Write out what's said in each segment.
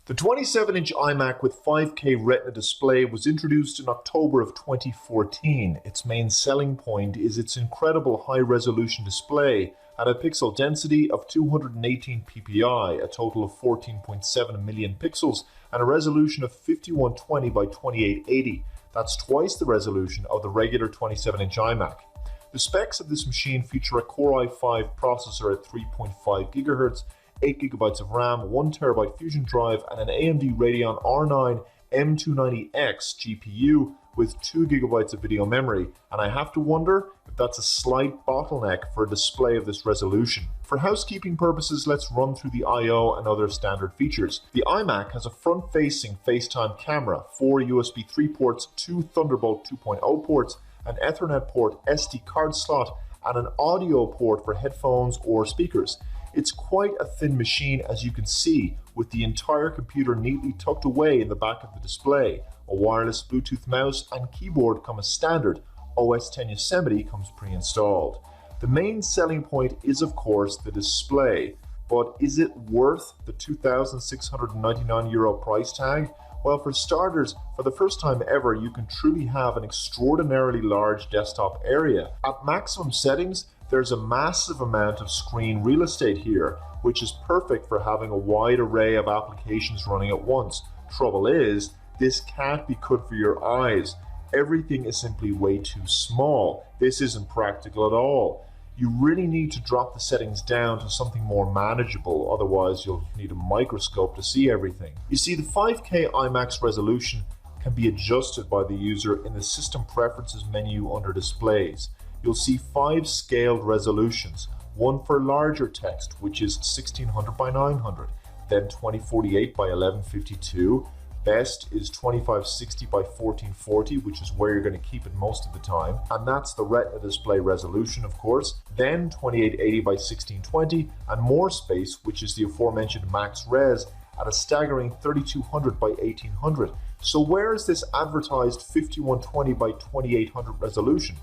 The 27-inch iMac with 5K Retina display was introduced in October of 2014. Its main selling point is its incredible high-resolution display at a pixel density of 218 ppi, a total of 14.7 million pixels, and a resolution of 5120 by 2880. That's twice the resolution of the regular 27-inch iMac. The specs of this machine feature a Core i5 processor at 3.5 GHz, 8 GB of RAM, 1 TB Fusion drive, and an AMD Radeon R9 M290X GPU with 2 GB of video memory. And I have to wonder if that's a slight bottleneck for a display of this resolution. For housekeeping purposes, let's run through the I/O and other standard features. The iMac has a front-facing FaceTime camera, 4 USB 3 ports, 2 Thunderbolt 2.0 ports, an Ethernet port, SD card slot, and an audio port for headphones or speakers. It's quite a thin machine, as you can see, with the entire computer neatly tucked away in the back of the display. A wireless Bluetooth mouse and keyboard come as standard. OS X Yosemite comes pre-installed. The main selling point is, of course, the display. But is it worth the €2,699 price tag? Well, for starters, for the first time ever, you can truly have an extraordinarily large desktop area. At maximum settings, there's a massive amount of screen real estate here, which is perfect for having a wide array of applications running at once. Trouble is, this can't be good for your eyes. Everything is simply way too small. This isn't practical at all. You really need to drop the settings down to something more manageable, otherwise you'll need a microscope to see everything. You see, the 5K iMac's resolution can be adjusted by the user in the System Preferences menu under Displays. You'll see 5 scaled resolutions, one for larger text, which is 1600 by 900, then 2048 by 1152, best is 2560 by 1440, which is where you're going to keep it most of the time, and that's the Retina display resolution, of course, then 2880 by 1620, and more space, which is the aforementioned max res, at a staggering 3200 by 1800. So where is this advertised 5120 by 2800 resolution?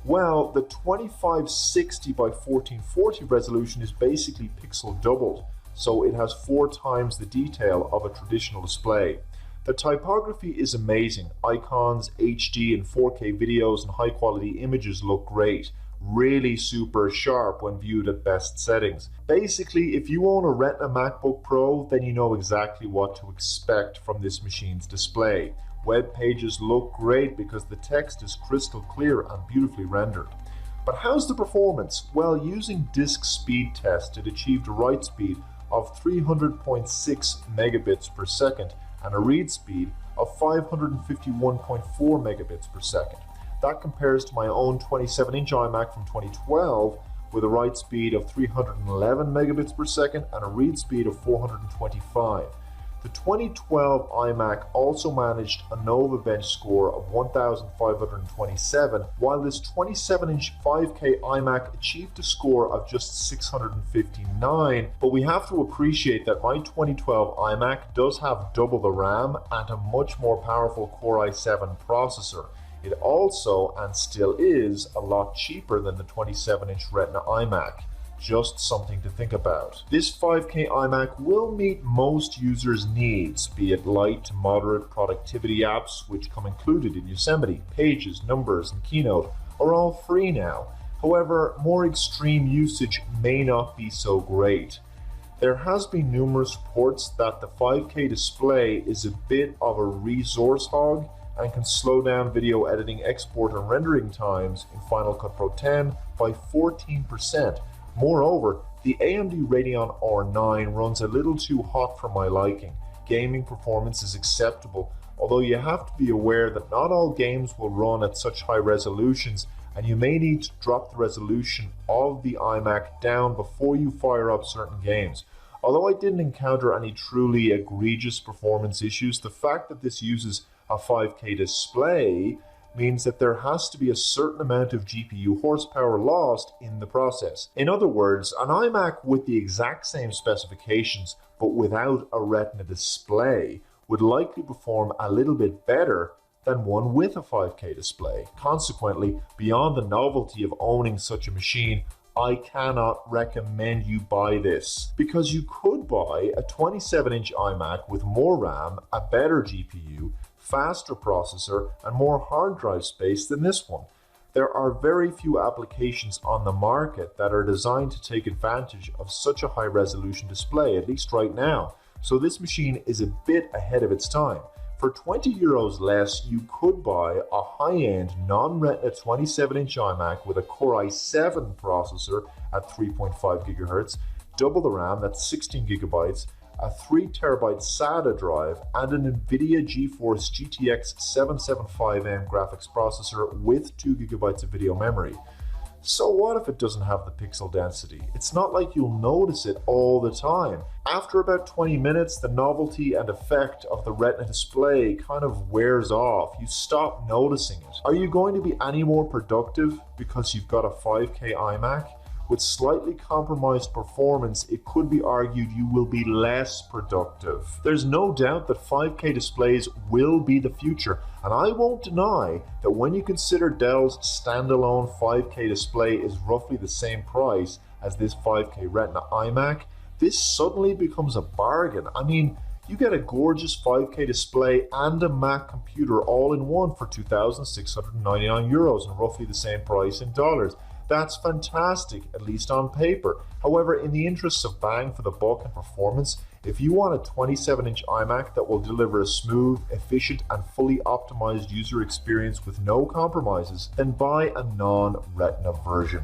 Well, the 2560 by 1440 resolution is basically pixel doubled, so it has 4 times the detail of a traditional display. The typography is amazing. Icons, HD and 4K videos and high quality images look great. Really super sharp when viewed at best settings. Basically, if you own a Retina MacBook Pro, then you know exactly what to expect from this machine's display. Web pages look great because the text is crystal clear and beautifully rendered. But how's the performance? Well, using disk speed test, it achieved a write speed of 300.6 megabits per second and a read speed of 551.4 megabits per second. That compares to my own 27-inch iMac from 2012 with a write speed of 311 megabits per second and a read speed of 425. The 2012 iMac also managed a Nova Bench score of 1,527, while this 27-inch 5K iMac achieved a score of just 659, but we have to appreciate that my 2012 iMac does have double the RAM and a much more powerful Core i7 processor. It also, and still is, a lot cheaper than the 27-inch Retina iMac. Just something to think about. This 5K iMac will meet most users' needs, be it light to moderate productivity apps, which come included in Yosemite, Pages, Numbers, and Keynote, are all free now. However, more extreme usage may not be so great. There has been numerous reports that the 5K display is a bit of a resource hog and can slow down video editing, export, and rendering times in Final Cut Pro X by 14%. Moreover, the AMD Radeon R9 runs a little too hot for my liking. Gaming performance is acceptable, although you have to be aware that not all games will run at such high resolutions, and you may need to drop the resolution of the iMac down before you fire up certain games. Although I didn't encounter any truly egregious performance issues, the fact that this uses a 5K display means that there has to be a certain amount of GPU horsepower lost in the process. In other words, an iMac with the exact same specifications but without a Retina display would likely perform a little bit better than one with a 5K display. Consequently, beyond the novelty of owning such a machine, I cannot recommend you buy this, because you could buy a 27-inch iMac with more RAM, a better GPU, faster processor, and more hard drive space than this one. There are very few applications on the market that are designed to take advantage of such a high resolution display, at least right now. So this machine is a bit ahead of its time. For €20 less, you could buy a high-end non-Retina 27-inch iMac with a Core i7 processor at 3.5 GHz, double the RAM, that's 16 GB, a 3TB SATA drive, and an NVIDIA GeForce GTX 775M graphics processor with 2 GB of video memory. So what if it doesn't have the pixel density? It's not like you'll notice it all the time. After about 20 minutes, the novelty and effect of the Retina display kind of wears off. You stop noticing it. Are you going to be any more productive because you've got a 5K iMac? With slightly compromised performance, it could be argued you will be less productive. There's no doubt that 5K displays will be the future, and I won't deny that when you consider Dell's standalone 5K display is roughly the same price as this 5K Retina iMac, this suddenly becomes a bargain. I mean, you get a gorgeous 5K display and a Mac computer all in one for €2,699 and roughly the same price in dollars. That's fantastic, at least on paper. However, in the interests of bang for the buck and performance, if you want a 27-inch iMac that will deliver a smooth, efficient, and fully optimized user experience with no compromises, then buy a non-Retina version.